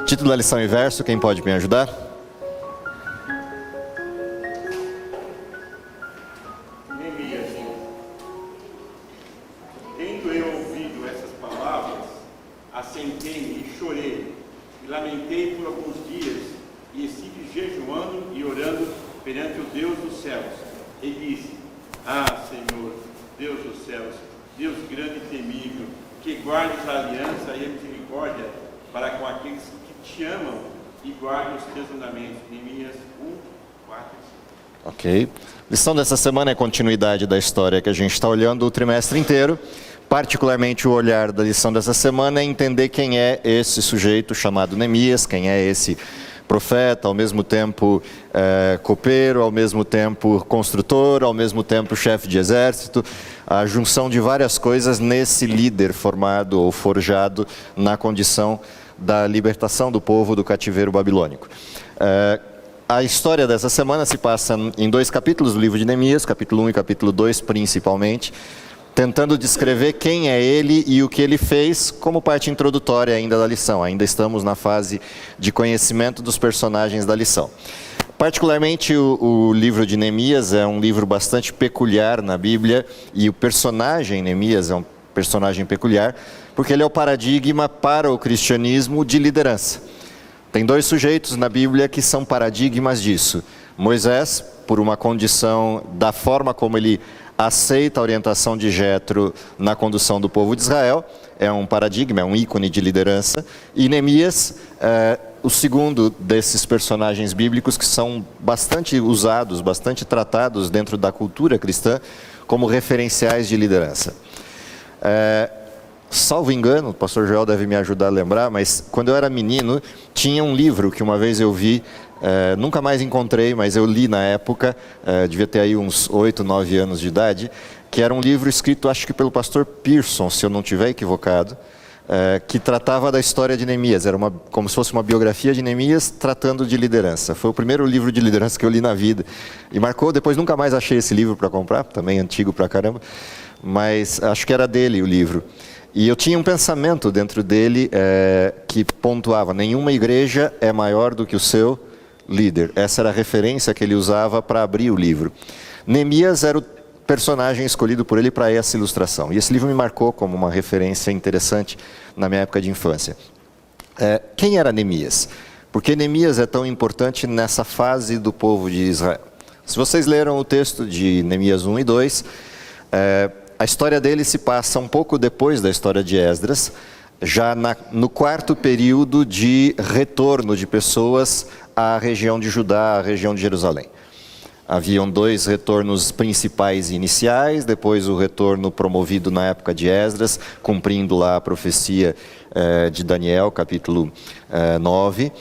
Título da lição e verso, quem pode me ajudar? Neemias. Tendo eu ouvido essas palavras, assentei-me e chorei, e lamentei por alguns dias, e estive jejuando e orando perante o Deus dos céus, e disse: Ah, Senhor, Deus dos céus, Deus grande e temível, que guardes a aliança e a misericórdia para com aqueles que te amam e guardam os teus mandamentos. Neemias 1:4. Ok. Lição dessa semana é continuidade da história que a gente está olhando o trimestre inteiro. Particularmente o olhar da lição dessa semana é entender quem é esse sujeito chamado Neemias, quem é esse profeta, ao mesmo tempo copeiro, ao mesmo tempo construtor, ao mesmo tempo chefe de exército, a junção de várias coisas nesse líder formado ou forjado na condição da libertação do povo do cativeiro babilônico. A história dessa semana se passa em 2 capítulos do livro de Neemias, capítulo 1 e capítulo 2 principalmente, tentando descrever quem é ele e o que ele fez como parte introdutória ainda da lição. Ainda estamos na fase de conhecimento dos personagens da lição. Particularmente o livro de Neemias é um livro bastante peculiar na Bíblia, e o personagem Neemias é um personagem peculiar, porque ele é o paradigma para o cristianismo de liderança. Tem 2 sujeitos na Bíblia que são paradigmas disso. Moisés, por uma condição da forma como ele aceita a orientação de Jetro na condução do povo de Israel, é um paradigma, é um ícone de liderança. E Neemias, o segundo desses personagens bíblicos que são bastante usados, bastante tratados dentro da cultura cristã como referenciais de liderança. Salvo engano, o pastor Joel deve me ajudar a lembrar, mas quando eu era menino, tinha um livro que uma vez eu vi, nunca mais encontrei, mas eu li na época, devia ter aí uns 8, 9 anos de idade, que era um livro escrito, acho que pelo pastor Pearson, se eu não estiver equivocado, que tratava da história de Neemias. Era como se fosse uma biografia de Neemias tratando de liderança. Foi o primeiro livro de liderança que eu li na vida. E marcou, depois nunca mais achei esse livro para comprar, também antigo pra caramba, mas acho que era dele o livro. E eu tinha um pensamento dentro dele que pontuava: nenhuma igreja é maior do que o seu líder. Essa era a referência que ele usava para abrir o livro. Neemias era o personagem escolhido por ele para essa ilustração. E esse livro me marcou como uma referência interessante na minha época de infância. Quem era Neemias? Por que Neemias é tão importante nessa fase do povo de Israel? Se vocês leram o texto de Neemias 1 e 2, a história dele se passa um pouco depois da história de Esdras, já no 4º período de retorno de pessoas à região de Judá, à região de Jerusalém. Haviam 2 retornos principais iniciais, depois o retorno promovido na época de Esdras, cumprindo lá a profecia de Daniel, capítulo 9.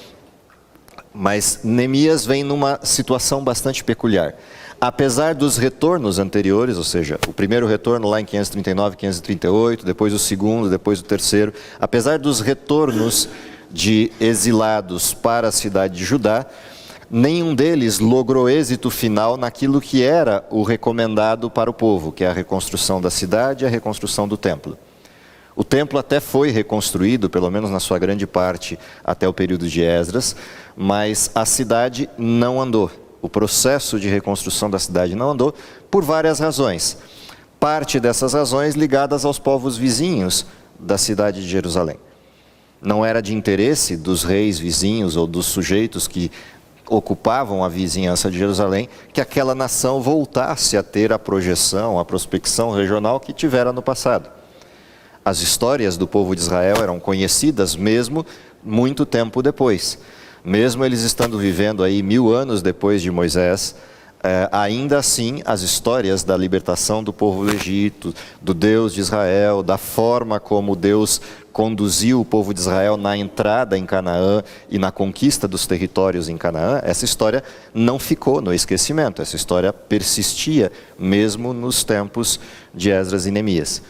Mas Neemias vem numa situação bastante peculiar. Apesar dos retornos anteriores, ou seja, o primeiro retorno lá em 539, 538, depois o segundo, depois o terceiro, apesar dos retornos de exilados para a cidade de Judá, nenhum deles logrou êxito final naquilo que era o recomendado para o povo, que é a reconstrução da cidade e a reconstrução do templo. O templo até foi reconstruído, pelo menos na sua grande parte, até o período de Esdras, mas a cidade não andou. O processo de reconstrução da cidade não andou por várias razões. Parte dessas razões ligadas aos povos vizinhos da cidade de Jerusalém. Não era de interesse dos reis vizinhos ou dos sujeitos que ocupavam a vizinhança de Jerusalém que aquela nação voltasse a ter a projeção, a prospecção regional que tivera no passado. As histórias do povo de Israel eram conhecidas mesmo muito tempo depois. Mesmo eles estando vivendo aí 1000 anos depois de Moisés, ainda assim as histórias da libertação do povo do Egito, do Deus de Israel, da forma como Deus conduziu o povo de Israel na entrada em Canaã e na conquista dos territórios em Canaã, essa história não ficou no esquecimento, essa história persistia mesmo nos tempos de Esdras e Neemias.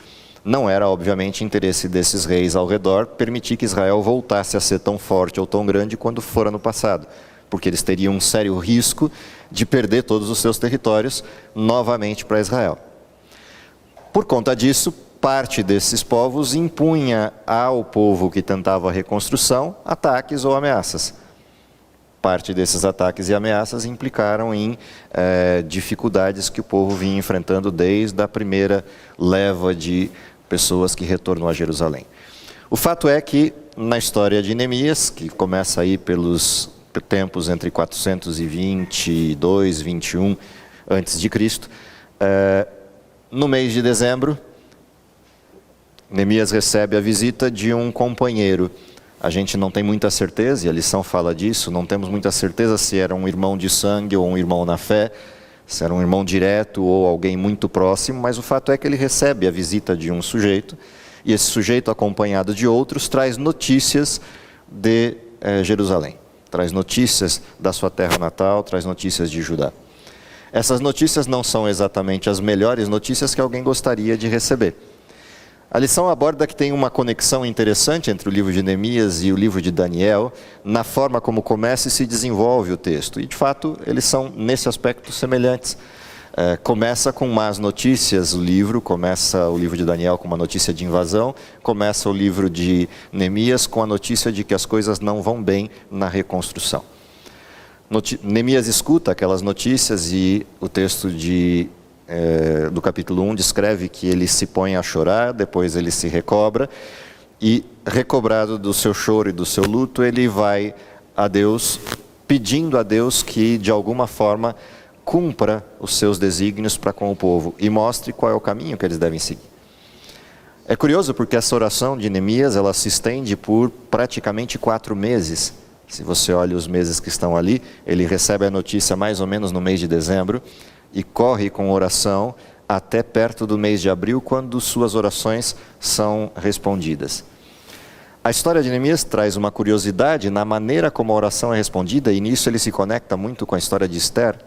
Não era, obviamente, interesse desses reis ao redor permitir que Israel voltasse a ser tão forte ou tão grande quando fora no passado, porque eles teriam um sério risco de perder todos os seus territórios novamente para Israel. Por conta disso, parte desses povos impunha ao povo que tentava a reconstrução ataques ou ameaças. Parte desses ataques e ameaças implicaram em dificuldades que o povo vinha enfrentando desde a primeira leva de pessoas que retornou a Jerusalém. O fato é que, na história de Neemias, que começa aí pelos tempos entre 422 e 21 a.C., no mês de dezembro, Neemias recebe a visita de um companheiro. A gente não tem muita certeza, e a lição fala disso, não temos muita certeza se era um irmão de sangue ou um irmão na fé, se era um irmão direto ou alguém muito próximo, mas o fato é que ele recebe a visita de um sujeito, e esse sujeito, acompanhado de outros, traz notícias de Jerusalém, traz notícias da sua terra natal, traz notícias de Judá. Essas notícias não são exatamente as melhores notícias que alguém gostaria de receber. A lição aborda que tem uma conexão interessante entre o livro de Neemias e o livro de Daniel, na forma como começa e se desenvolve o texto. E, de fato, eles são, nesse aspecto, semelhantes. Começa com más notícias começa o livro de Daniel com uma notícia de invasão, começa o livro de Neemias com a notícia de que as coisas não vão bem na reconstrução. Neemias escuta aquelas notícias e o texto do capítulo 1 descreve que ele se põe a chorar, depois ele se recobra, e recobrado do seu choro e do seu luto, ele vai a Deus, pedindo a Deus que, de alguma forma, cumpra os seus desígnios para com o povo e mostre qual é o caminho que eles devem seguir. É curioso porque essa oração de Neemias, ela se estende por praticamente 4 meses. Se você olha os meses que estão ali, ele recebe a notícia mais ou menos no mês de dezembro e corre com oração até perto do mês de abril, quando suas orações são respondidas. A história de Neemias traz uma curiosidade na maneira como a oração é respondida, e nisso ele se conecta muito com a história de Esther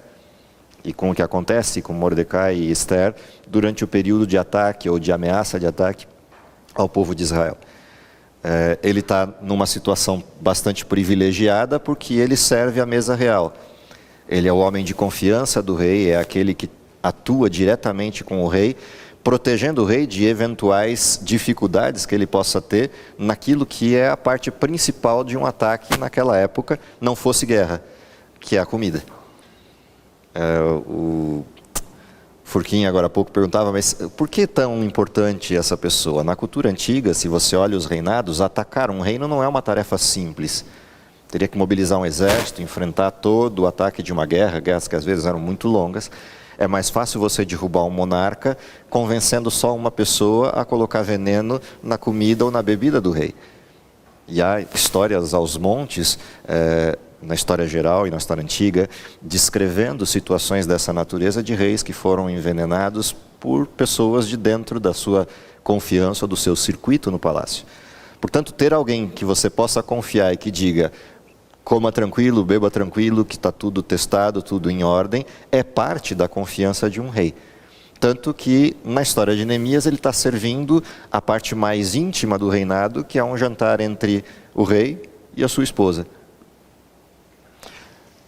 e com o que acontece com Mordecai e Esther durante o período de ataque ou de ameaça de ataque ao povo de Israel. Ele está numa situação bastante privilegiada porque ele serve a mesa real. Ele é o homem de confiança do rei, é aquele que atua diretamente com o rei, protegendo o rei de eventuais dificuldades que ele possa ter naquilo que é a parte principal de um ataque naquela época, não fosse guerra, que é a comida. O Furquinha agora há pouco perguntava, mas por que tão importante essa pessoa? Na cultura antiga, se você olha os reinados, atacar um reino não é uma tarefa simples. Teria que mobilizar um exército, enfrentar todo o ataque de uma guerra, guerras que às vezes eram muito longas. É mais fácil você derrubar um monarca convencendo só uma pessoa a colocar veneno na comida ou na bebida do rei. E há histórias aos montes, na história geral e na história antiga, descrevendo situações dessa natureza de reis que foram envenenados por pessoas de dentro da sua confiança, do seu circuito no palácio. Portanto, ter alguém que você possa confiar e que diga: coma tranquilo, beba tranquilo, que está tudo testado, tudo em ordem, é parte da confiança de um rei. Tanto que, na história de Neemias, ele está servindo a parte mais íntima do reinado, que é um jantar entre o rei e a sua esposa.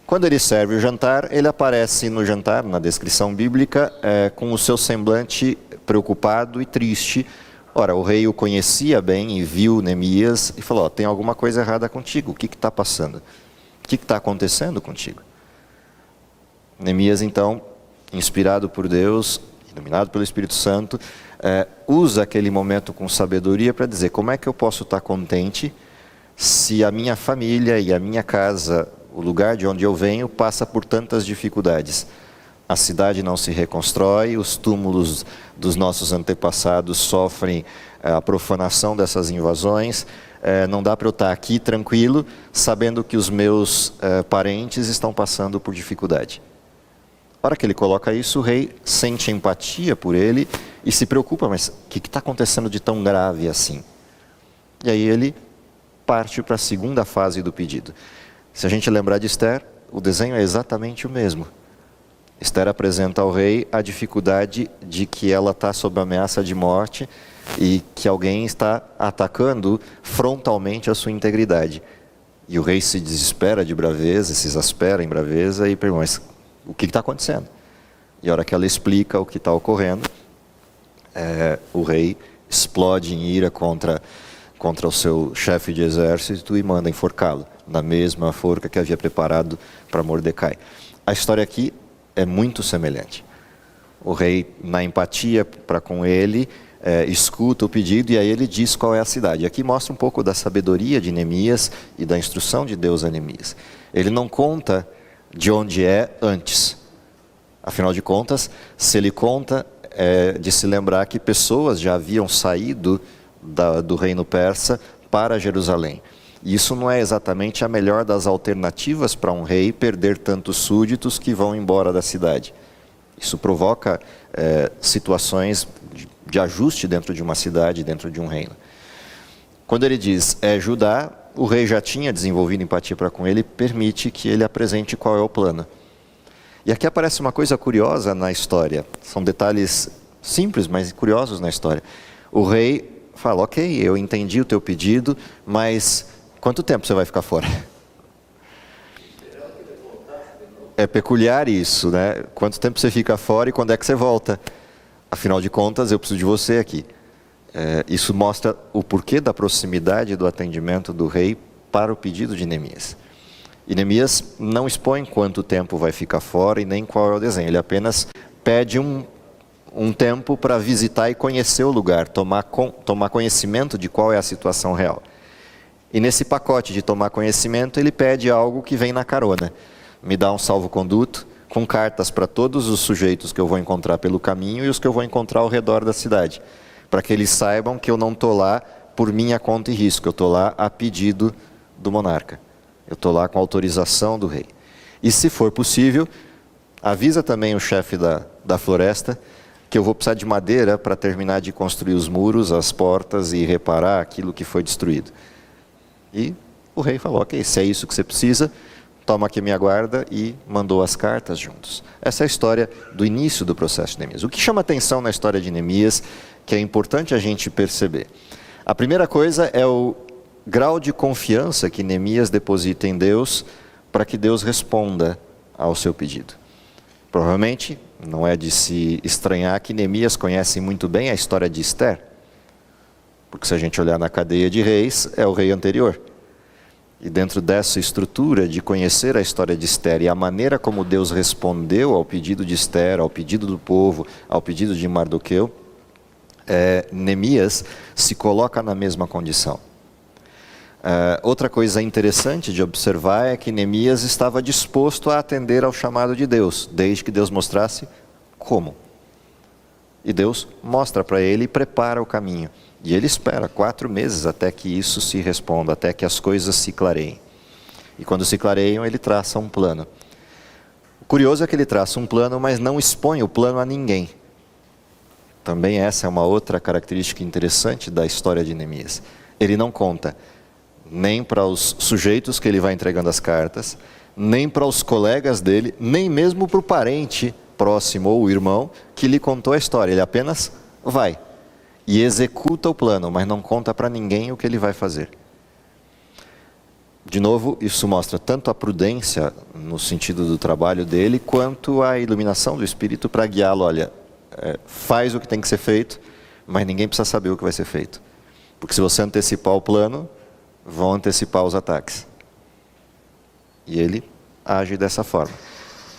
Quando ele serve o jantar, ele aparece no jantar, na descrição bíblica, com o seu semblante preocupado e triste. Ora, o rei o conhecia bem e viu Neemias e falou: tem alguma coisa errada contigo, o que está passando? O que está acontecendo contigo? Neemias, então, inspirado por Deus, iluminado pelo Espírito Santo, usa aquele momento com sabedoria para dizer: como é que eu posso estar contente se a minha família e a minha casa, o lugar de onde eu venho, passa por tantas dificuldades? A cidade não se reconstrói, os túmulos dos nossos antepassados sofrem a profanação dessas invasões. Não dá para eu estar aqui tranquilo, sabendo que os meus parentes estão passando por dificuldade. Na hora que ele coloca isso, o rei sente empatia por ele e se preocupa: mas o que está acontecendo de tão grave assim? E aí ele parte para a segunda fase do pedido. Se a gente lembrar de Esther, o desenho é exatamente o mesmo. Esther apresenta ao rei a dificuldade de que ela está sob ameaça de morte e que alguém está atacando frontalmente a sua integridade. E o rei se desespera de braveza, se exaspera em braveza e pergunta: mas o que está acontecendo? E a hora que ela explica o que está ocorrendo, o rei explode em ira contra o seu chefe de exército e manda enforcá-lo, na mesma forca que havia preparado para Mordecai. A história aqui é muito semelhante. O rei, na empatia para com ele, escuta o pedido e aí ele diz qual é a cidade. Aqui mostra um pouco da sabedoria de Neemias e da instrução de Deus a Neemias. Ele não conta de onde é antes. Afinal de contas, se ele conta, é de se lembrar que pessoas já haviam saído do reino persa para Jerusalém. E isso não é exatamente a melhor das alternativas para um rei perder tantos súditos que vão embora da cidade. Isso provoca situações de ajuste dentro de uma cidade, dentro de um reino. Quando ele diz Judá, o rei já tinha desenvolvido empatia para com ele, permite que ele apresente qual é o plano. E aqui aparece uma coisa curiosa na história. São detalhes simples, mas curiosos na história. O rei fala, ok, eu entendi o teu pedido, mas quanto tempo você vai ficar fora? É peculiar isso, né? Quanto tempo você fica fora e quando é que você volta? Afinal de contas, eu preciso de você aqui. Isso mostra o porquê da proximidade do atendimento do rei para o pedido de Neemias. E Neemias não expõe quanto tempo vai ficar fora e nem qual é o desenho. Ele apenas pede um tempo para visitar e conhecer o lugar, tomar conhecimento de qual é a situação real. E nesse pacote de tomar conhecimento, ele pede algo que vem na carona. Me dá um salvo-conduto com cartas para todos os sujeitos que eu vou encontrar pelo caminho e os que eu vou encontrar ao redor da cidade, para que eles saibam que eu não estou lá por minha conta e risco, eu estou lá a pedido do monarca. Eu estou lá com autorização do rei. E se for possível, avisa também o chefe da floresta que eu vou precisar de madeira para terminar de construir os muros, as portas e reparar aquilo que foi destruído. E o rei falou, ok, se é isso que você precisa, toma aqui minha guarda e mandou as cartas juntos. Essa é a história do início do processo de Neemias. O que chama atenção na história de Neemias, que é importante a gente perceber. A primeira coisa é o grau de confiança que Neemias deposita em Deus para que Deus responda ao seu pedido. Provavelmente, não é de se estranhar que Neemias conhece muito bem a história de Ester. Porque se a gente olhar na cadeia de reis, é o rei anterior. E dentro dessa estrutura de conhecer a história de Ester e a maneira como Deus respondeu ao pedido de Ester, ao pedido do povo, ao pedido de Mardoqueu, Neemias se coloca na mesma condição. Outra coisa interessante de observar é que Neemias estava disposto a atender ao chamado de Deus, desde que Deus mostrasse como. E Deus mostra para ele e prepara o caminho. E ele espera 4 meses até que isso se responda, até que as coisas se clareiem. E quando se clareiam, ele traça um plano. O curioso é que ele traça um plano, mas não expõe o plano a ninguém. Também essa é uma outra característica interessante da história de Neemias. Ele não conta nem para os sujeitos que ele vai entregando as cartas, nem para os colegas dele, nem mesmo para o parente próximo ou o irmão que lhe contou a história. Ele apenas vai e executa o plano, mas não conta para ninguém o que ele vai fazer. De novo, isso mostra tanto a prudência no sentido do trabalho dele, quanto a iluminação do Espírito para guiá-lo. Olha, faz o que tem que ser feito, mas ninguém precisa saber o que vai ser feito. Porque se você antecipar o plano, vão antecipar os ataques. E ele age dessa forma.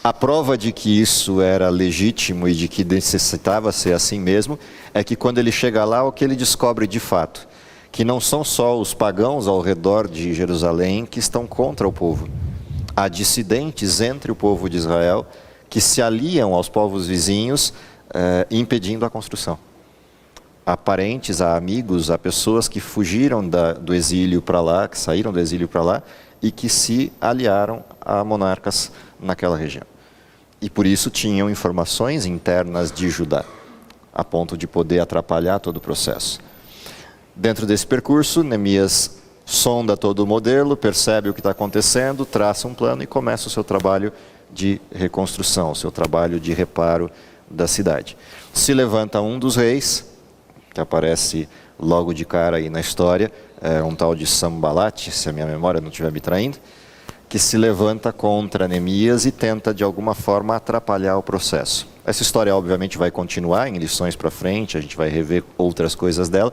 A prova de que isso era legítimo e de que necessitava ser assim mesmo, é que quando ele chega lá, o que ele descobre de fato? Que não são só os pagãos ao redor de Jerusalém que estão contra o povo. Há dissidentes entre o povo de Israel que se aliam aos povos vizinhos, impedindo a construção. Há parentes, há amigos, há pessoas que fugiram do exílio para lá, que saíram do exílio para lá e que se aliaram a monarcas naquela região. E por isso tinham informações internas de Judá, a ponto de poder atrapalhar todo o processo. Dentro desse percurso, Neemias sonda todo o modelo, percebe o que está acontecendo, traça um plano e começa o seu trabalho de reconstrução, o seu trabalho de reparo da cidade. Se levanta um dos reis, que aparece logo de cara aí na história, um tal de Sambalat, se a minha memória não estiver me traindo, que se levanta contra Neemias e tenta de alguma forma atrapalhar o processo. Essa história, obviamente, vai continuar em lições para frente, a gente vai rever outras coisas dela,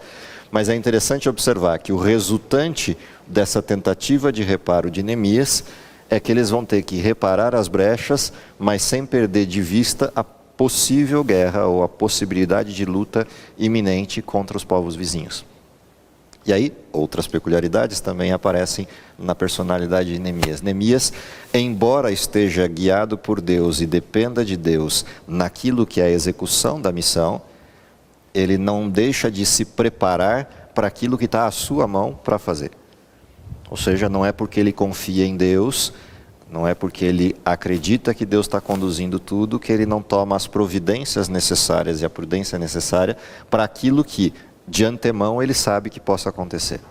mas é interessante observar que o resultante dessa tentativa de reparo de Neemias é que eles vão ter que reparar as brechas, mas sem perder de vista a possível guerra ou a possibilidade de luta iminente contra os povos vizinhos. E aí, outras peculiaridades também aparecem na personalidade de Neemias. Neemias, embora esteja guiado por Deus e dependa de Deus naquilo que é a execução da missão, ele não deixa de se preparar para aquilo que está à sua mão para fazer. Ou seja, não é porque ele confia em Deus, não é porque ele acredita que Deus está conduzindo tudo, que ele não toma as providências necessárias e a prudência necessária para aquilo que, de antemão, ele sabe que possa acontecer.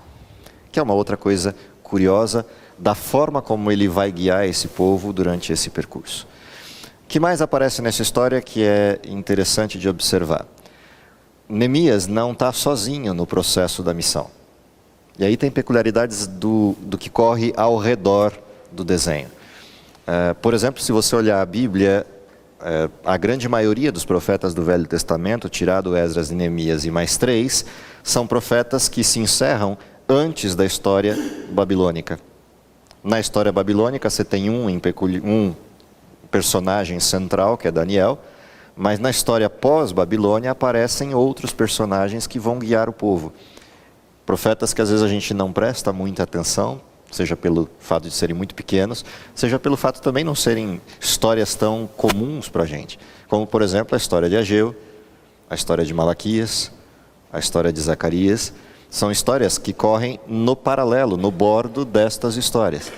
Que é uma outra coisa curiosa da forma como ele vai guiar esse povo durante esse percurso. O que mais aparece nessa história que é interessante de observar? Neemias não está sozinho no processo da missão. E aí tem peculiaridades do que corre ao redor do desenho. Por exemplo, se você olhar a Bíblia, a grande maioria dos profetas do Velho Testamento, tirado Esdras e Neemias e mais 3, são profetas que se encerram antes da história babilônica. Na história babilônica você tem um personagem central, que é Daniel, mas na história pós-Babilônia aparecem outros personagens que vão guiar o povo. Profetas que às vezes a gente não presta muita atenção, seja pelo fato de serem muito pequenos, seja pelo fato também não serem histórias tão comuns para a gente. Como, por exemplo, a história de Ageu, a história de Malaquias, a história de Zacarias. São histórias que correm no paralelo, no bordo destas histórias.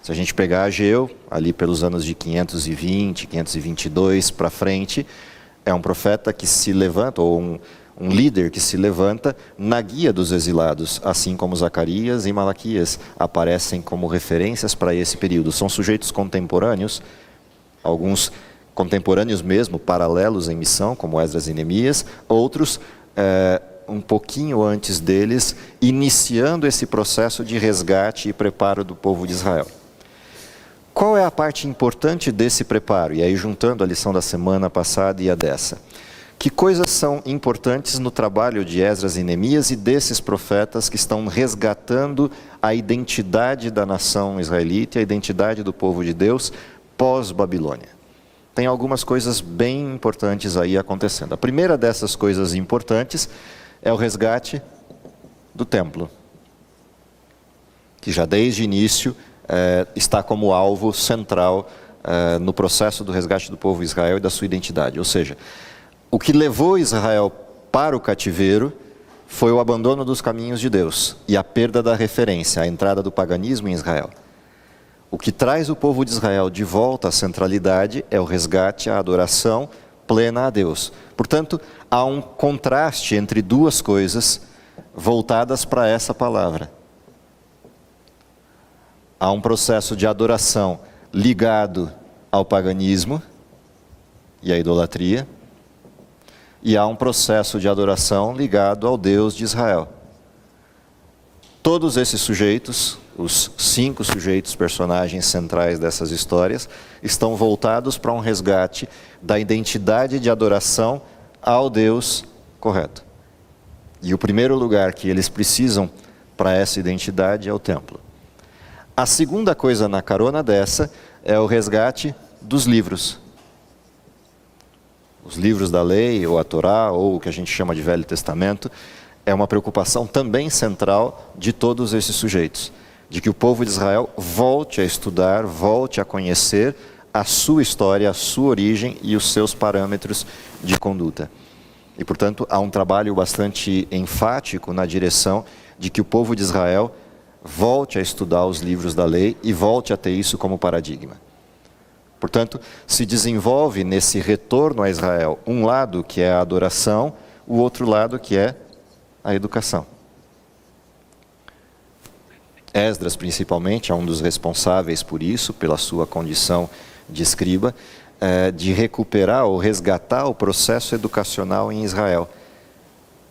Se a gente pegar Ageu, ali pelos anos de 520, 522 para frente, é um profeta que se levanta, ou um líder que se levanta na guia dos exilados, assim como Zacarias e Malaquias aparecem como referências para esse período. São sujeitos contemporâneos, alguns contemporâneos mesmo, paralelos em missão, como Esdras e Neemias, outros um pouquinho antes deles, iniciando esse processo de resgate e preparo do povo de Israel. Qual é a parte importante desse preparo? E aí juntando a lição da semana passada e a dessa. Que coisas são importantes no trabalho de Esdras e Neemias e desses profetas que estão resgatando a identidade da nação israelita e a identidade do povo de Deus pós-Babilônia? Tem algumas coisas bem importantes aí acontecendo. A primeira dessas coisas importantes é o resgate do templo, que já desde o início está como alvo central no processo do resgate do povo de Israel e da sua identidade. Ou seja, o que levou Israel para o cativeiro foi o abandono dos caminhos de Deus e a perda da referência, a entrada do paganismo em Israel. O que traz o povo de Israel de volta à centralidade é o resgate, a adoração plena a Deus. Portanto, há um contraste entre duas coisas voltadas para essa palavra. Há um processo de adoração ligado ao paganismo e à idolatria, e há um processo de adoração ligado ao Deus de Israel. Todos esses sujeitos, os 5 sujeitos personagens centrais dessas histórias, estão voltados para um resgate da identidade de adoração ao Deus correto. E o primeiro lugar que eles precisam para essa identidade é o templo. A segunda coisa na carona dessa é o resgate dos livros. Os livros da lei, ou a Torá, ou o que a gente chama de Velho Testamento, é uma preocupação também central de todos esses sujeitos. De que o povo de Israel volte a estudar, volte a conhecer a sua história, a sua origem e os seus parâmetros de conduta. E, portanto, há um trabalho bastante enfático na direção de que o povo de Israel volte a estudar os livros da lei e volte a ter isso como paradigma. Portanto, se desenvolve nesse retorno a Israel um lado que é a adoração, o outro lado que é a educação. Esdras, principalmente, é um dos responsáveis por isso, pela sua condição de escriba, de recuperar ou resgatar o processo educacional em Israel.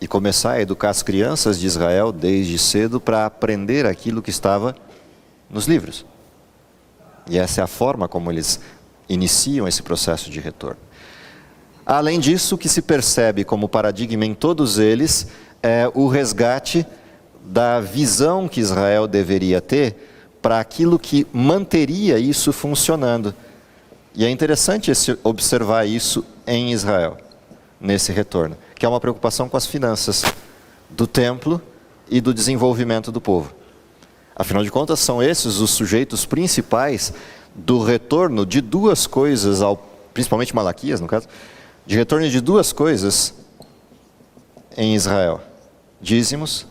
E começar a educar as crianças de Israel desde cedo para aprender aquilo que estava nos livros. E essa é a forma como eles iniciam esse processo de retorno. Além disso, o que se percebe como paradigma em todos eles é o resgate da visão que Israel deveria ter para aquilo que manteria isso funcionando. E é interessante observar isso em Israel, nesse retorno, que é uma preocupação com as finanças do templo e do desenvolvimento do povo. Afinal de contas, são esses os sujeitos principais do retorno de duas coisas, principalmente Malaquias, no caso, de retorno de duas coisas em Israel: dízimos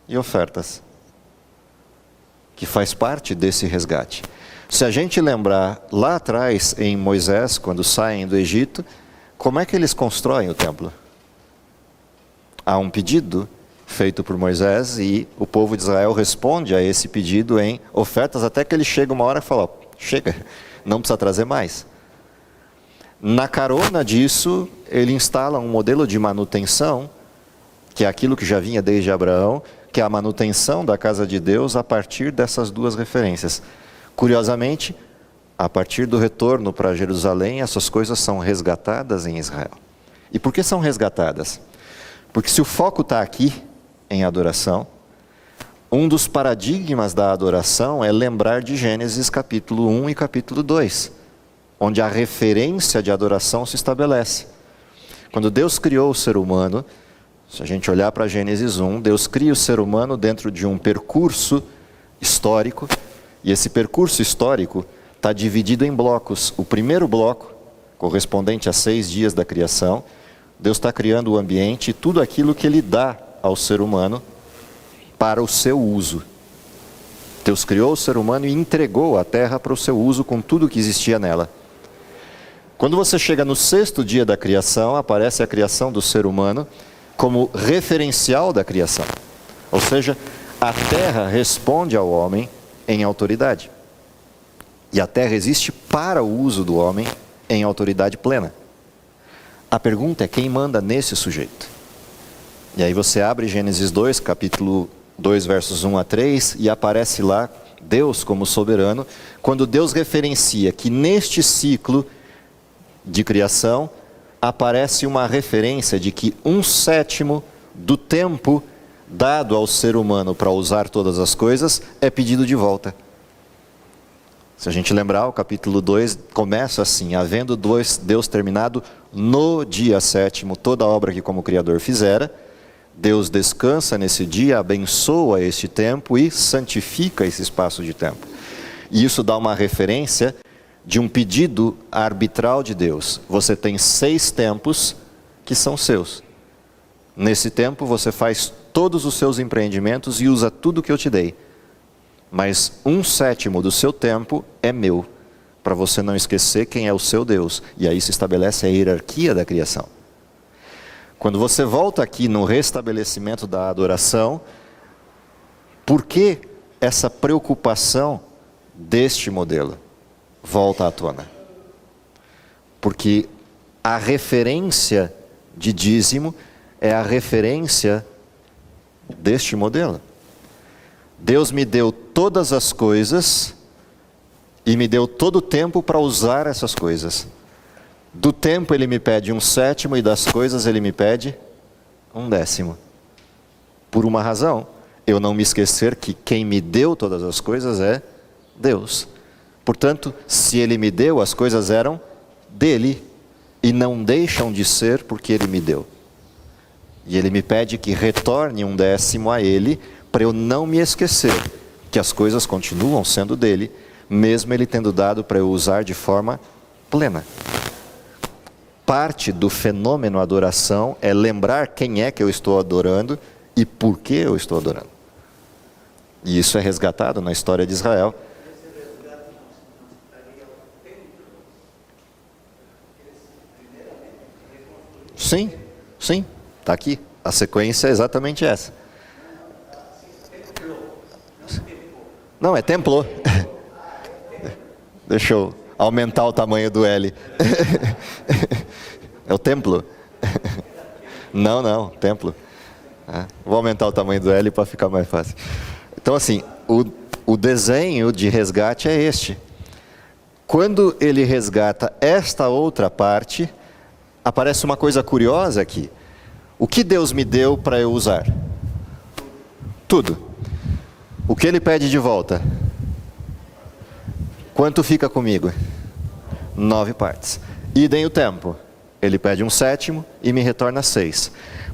e ofertas, que faz parte desse resgate. Se a gente lembrar lá atrás em Moisés, quando saem do Egito, como é que eles constroem o templo? Há um pedido feito por Moisés e o povo de Israel responde a esse pedido em ofertas, até que ele chega uma hora e fala: chega, não precisa trazer mais. Na carona disso, ele instala um modelo de manutenção, que é aquilo que já vinha desde Abraão, que é a manutenção da casa de Deus a partir dessas duas referências. Curiosamente, a partir do retorno para Jerusalém, essas coisas são resgatadas em Israel. E por que são resgatadas? Porque se o foco está aqui, em adoração, um dos paradigmas da adoração é lembrar de Gênesis capítulo 1 e capítulo 2, onde a referência de adoração se estabelece. Quando Deus criou o ser humano, se a gente olhar para Gênesis 1, Deus cria o ser humano dentro de um percurso histórico, e esse percurso histórico está dividido em blocos. O primeiro bloco, correspondente a 6 dias da criação, Deus está criando o ambiente e tudo aquilo que Ele dá ao ser humano para o seu uso. Deus criou o ser humano e entregou a terra para o seu uso com tudo que existia nela. Quando você chega no 6º dia da criação, aparece a criação do ser humano como referencial da criação. Ou seja, a terra responde ao homem em autoridade. E a terra existe para o uso do homem em autoridade plena. A pergunta é: quem manda nesse sujeito? E aí você abre Gênesis 2, capítulo 2, versos 1 a 3, e aparece lá Deus como soberano, quando Deus referencia que neste ciclo de criação aparece uma referência de que 1/7 do tempo dado ao ser humano para usar todas as coisas é pedido de volta. Se a gente lembrar, o capítulo 2 começa assim: havendo Deus terminado no dia 7º toda a obra que como Criador fizera, Deus descansa nesse dia, abençoa este tempo e santifica esse espaço de tempo. E isso dá uma referência de um pedido arbitral de Deus. Você tem 6 tempos que são seus. Nesse tempo você faz todos os seus empreendimentos e usa tudo que eu te dei. Mas 1/7 do seu tempo é meu, para você não esquecer quem é o seu Deus. E aí se estabelece a hierarquia da criação. Quando você volta aqui no restabelecimento da adoração, por que essa preocupação deste modelo volta à tona? Porque a referência de dízimo é a referência deste modelo. Deus me deu todas as coisas e me deu todo o tempo para usar essas coisas. Do tempo Ele me pede 1/7 e das coisas Ele me pede 1/10. Por uma razão: eu não me esquecer que quem me deu todas as coisas é Deus. Portanto, se Ele me deu, as coisas eram dele e não deixam de ser porque Ele me deu. E Ele me pede que retorne 1/10 a Ele, para eu não me esquecer que as coisas continuam sendo dele, mesmo Ele tendo dado para eu usar de forma plena. Parte do fenômeno adoração é lembrar quem é que eu estou adorando e por que eu estou adorando. E isso é resgatado na história de Israel. Sim, está aqui. A sequência é exatamente essa. Não, é templo. Deixa eu aumentar o tamanho do L. É o templo. Não, templo. Vou aumentar o tamanho do L para ficar mais fácil. Então assim, o desenho de resgate é este. Quando ele resgata esta outra parte, aparece uma coisa curiosa aqui. O que Deus me deu para eu usar? Tudo. O que Ele pede de volta? Quanto fica comigo? 9 partes. Idem o tempo. Ele pede um 7º e me retorna 6.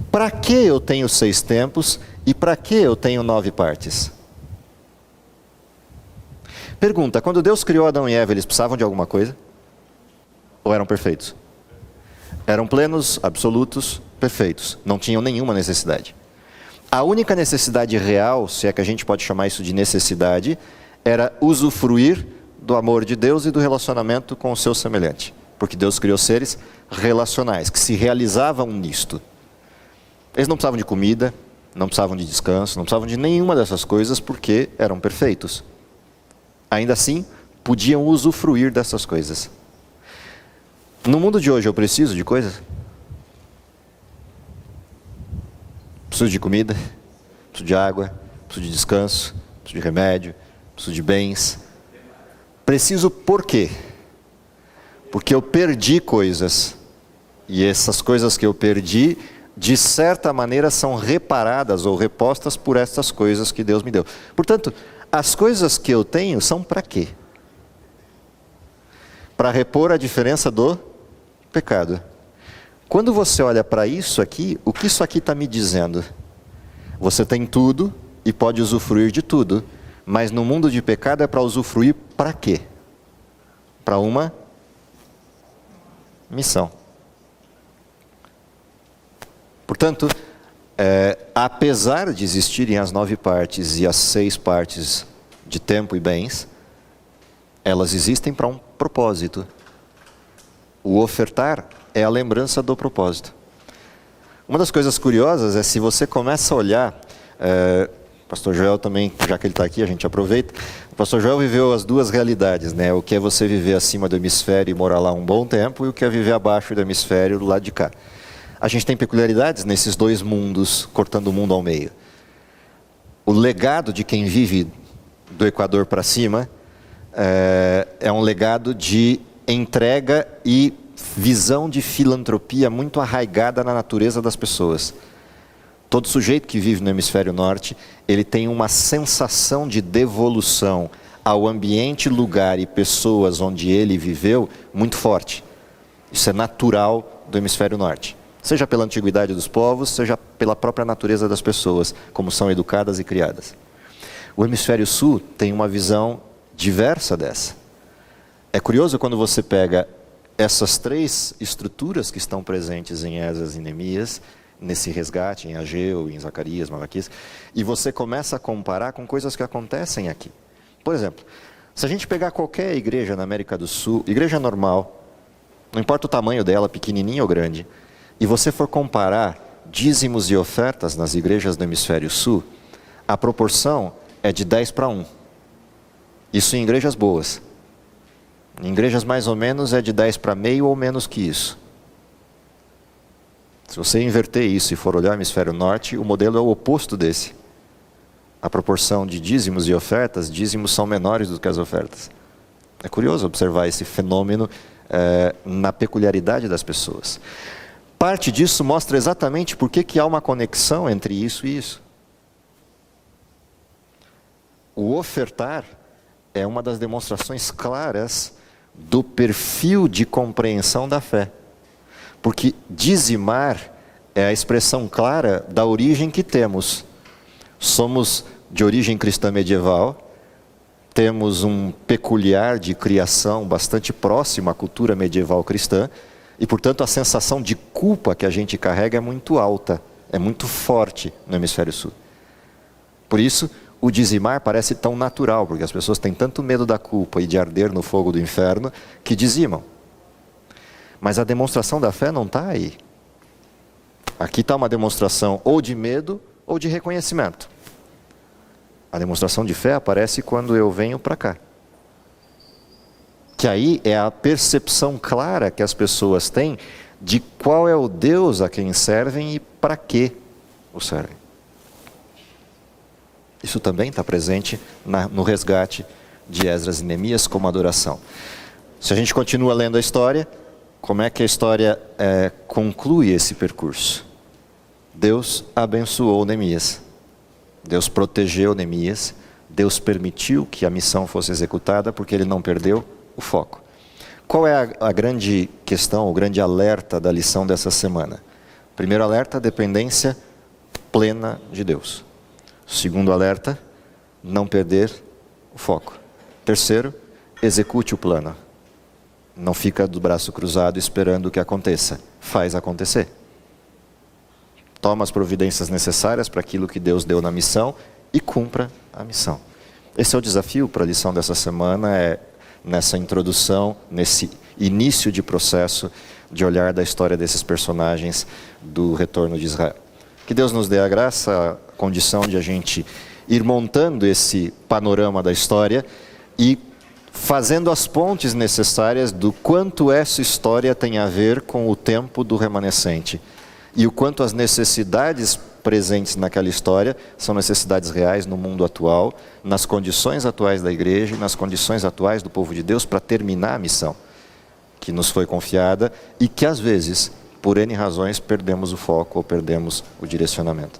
Para que eu tenho 6 tempos e para que eu tenho 9 partes? Pergunta, quando Deus criou Adão e Eva, eles precisavam de alguma coisa? Ou eram perfeitos? Eram plenos, absolutos, perfeitos. Não tinham nenhuma necessidade. A única necessidade real, se é que a gente pode chamar isso de necessidade, era usufruir do amor de Deus e do relacionamento com o seu semelhante. Porque Deus criou seres relacionais, que se realizavam nisto. Eles não precisavam de comida, não precisavam de descanso, não precisavam de nenhuma dessas coisas, porque eram perfeitos. Ainda assim, podiam usufruir dessas coisas. No mundo de hoje, eu preciso de coisas? Preciso de comida, preciso de água, preciso de descanso, preciso de remédio, preciso de bens. Preciso por quê? Porque eu perdi coisas. E essas coisas que eu perdi, de certa maneira, são reparadas ou repostas por essas coisas que Deus me deu. Portanto, as coisas que eu tenho são para quê? Para repor a diferença do pecado. Quando você olha para isso aqui, o que isso aqui está me dizendo? Você tem tudo e pode usufruir de tudo, mas no mundo de pecado é para usufruir para quê? Para uma missão. Portanto, apesar de existirem as 9 partes e as 6 partes de tempo e bens, elas existem para um propósito. O ofertar é a lembrança do propósito. Uma das coisas curiosas é se você começa a olhar, o pastor Joel também, já que ele está aqui, a gente aproveita. O pastor Joel viveu as duas realidades, né? O que é você viver acima do hemisfério e morar lá um bom tempo, e o que é viver abaixo do hemisfério do lado de cá. A gente tem peculiaridades nesses dois mundos, cortando o mundo ao meio. O legado de quem vive do Equador para cima é um legado de entrega e visão de filantropia muito arraigada na natureza das pessoas. Todo sujeito que vive no hemisfério norte, ele tem uma sensação de devolução ao ambiente, lugar e pessoas onde ele viveu muito forte. Isso é natural do hemisfério norte. Seja pela antiguidade dos povos, seja pela própria natureza das pessoas, como são educadas e criadas. O hemisfério sul tem uma visão diversa dessa. É curioso quando você pega essas 3 estruturas que estão presentes em Esdras e Neemias, nesse resgate, em Ageu, em Zacarias, Malaquias, e você começa a comparar com coisas que acontecem aqui. Por exemplo, se a gente pegar qualquer igreja na América do Sul, igreja normal, não importa o tamanho dela, pequenininha ou grande, e você for comparar dízimos e ofertas nas igrejas do hemisfério sul, a proporção é de 10:1. Isso em igrejas boas. Em igrejas mais ou menos é de 10:30 ou menos que isso. Se você inverter isso e for olhar o hemisfério norte, o modelo é o oposto desse. A proporção de dízimos e ofertas, dízimos são menores do que as ofertas. É curioso observar esse fenômeno na peculiaridade das pessoas. Parte disso mostra exatamente por que há uma conexão entre isso e isso. O ofertar é uma das demonstrações claras do perfil de compreensão da fé. Porque dizimar é a expressão clara da origem que temos. Somos de origem cristã medieval, temos um peculiar de criação bastante próximo à cultura medieval cristã, e, portanto, a sensação de culpa que a gente carrega é muito alta, é muito forte no hemisfério sul. Por isso, o dizimar parece tão natural, porque as pessoas têm tanto medo da culpa e de arder no fogo do inferno, que dizimam. Mas a demonstração da fé não está aí. Aqui está uma demonstração ou de medo ou de reconhecimento. A demonstração de fé aparece quando eu venho para cá. Que aí é a percepção clara que as pessoas têm de qual é o Deus a quem servem e para que o servem. Isso também está presente no resgate de Esdras e Neemias como adoração. Se a gente continua lendo a história, como é que a história conclui esse percurso? Deus abençoou Neemias. Deus protegeu Neemias. Deus permitiu que a missão fosse executada porque ele não perdeu o foco. Qual é a grande questão, o grande alerta da lição dessa semana? Primeiro alerta, dependência plena de Deus. Segundo alerta, não perder o foco. Terceiro, execute o plano. Não fica do braço cruzado esperando o que aconteça. Faz acontecer. Toma as providências necessárias para aquilo que Deus deu na missão e cumpra a missão. Esse é o desafio para a lição dessa semana, nessa introdução, nesse início de processo de olhar da história desses personagens do retorno de Israel. Que Deus nos dê a graça, a condição de a gente ir montando esse panorama da história e fazendo as pontes necessárias do quanto essa história tem a ver com o tempo do remanescente e o quanto as necessidades presentes naquela história são necessidades reais no mundo atual, nas condições atuais da igreja e nas condições atuais do povo de Deus para terminar a missão que nos foi confiada e que às vezes, por N razões, perdemos o foco ou perdemos o direcionamento.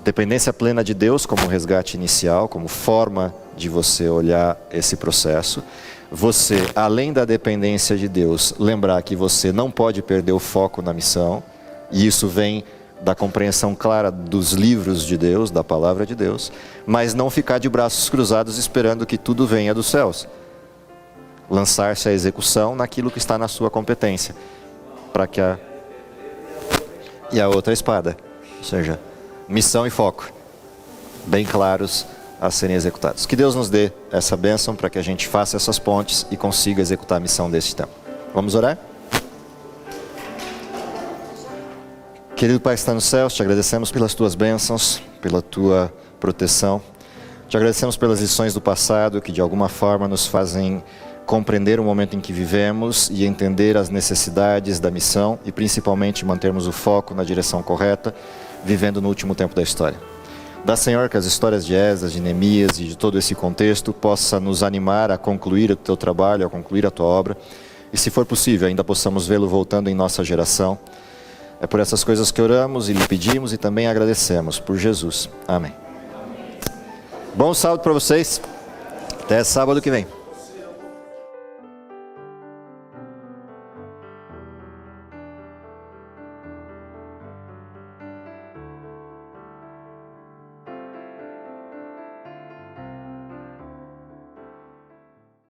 Dependência plena de Deus como resgate inicial, como forma de você olhar esse processo. Você, além da dependência de Deus, lembrar que você não pode perder o foco na missão, e isso vem da compreensão clara dos livros de Deus, da palavra de Deus, mas não ficar de braços cruzados esperando que tudo venha dos céus. Lançar-se à execução naquilo que está na sua competência, para que e a outra espada, ou seja, missão e foco, bem claros a serem executados. Que Deus nos dê essa bênção para que a gente faça essas pontes e consiga executar a missão desse tempo. Vamos orar? Querido Pai que está nos céus, te agradecemos pelas tuas bênçãos, pela tua proteção. Te agradecemos pelas lições do passado que de alguma forma nos fazem compreender o momento em que vivemos e entender as necessidades da missão e principalmente mantermos o foco na direção correta, vivendo no último tempo da história. Dá, Senhor, que as histórias de Esdras, de Neemias e de todo esse contexto possa nos animar a concluir o teu trabalho, a concluir a tua obra e, se for possível, ainda possamos vê-lo voltando em nossa geração. É por essas coisas que oramos e lhe pedimos e também agradecemos por Jesus. Amém. Bom sábado para vocês. Até sábado que vem.